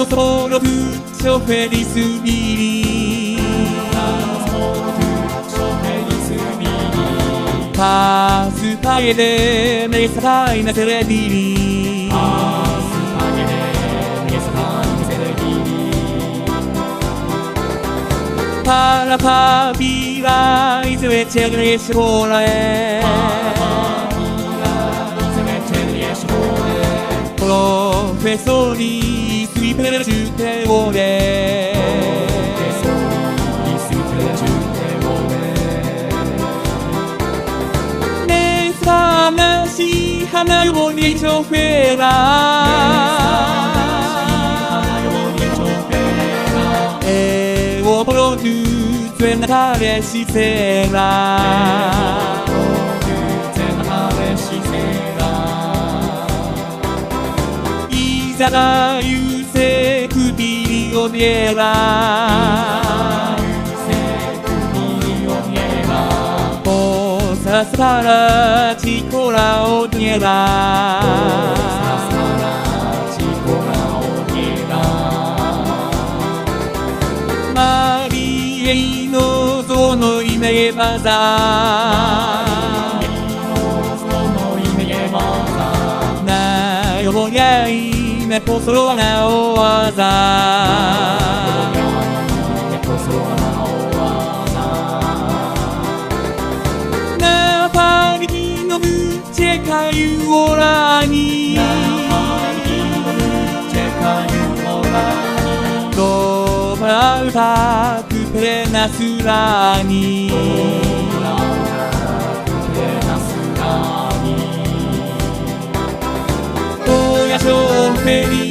solo tutto felicibili. Pass paghe me sarai na seredili. Para papira izvece greš vole. Professori sui perciute vole. Ne sanasi hanayo ni chofera. E o produce natale si sera. Izaga yuse kubirioniera. Sasara chikola oniera. Marie no zono ime baza. Na yoboyai me posoro na oaza. Na pagi no buche kayu orani. Dobra ku plena surani. Oya shoferi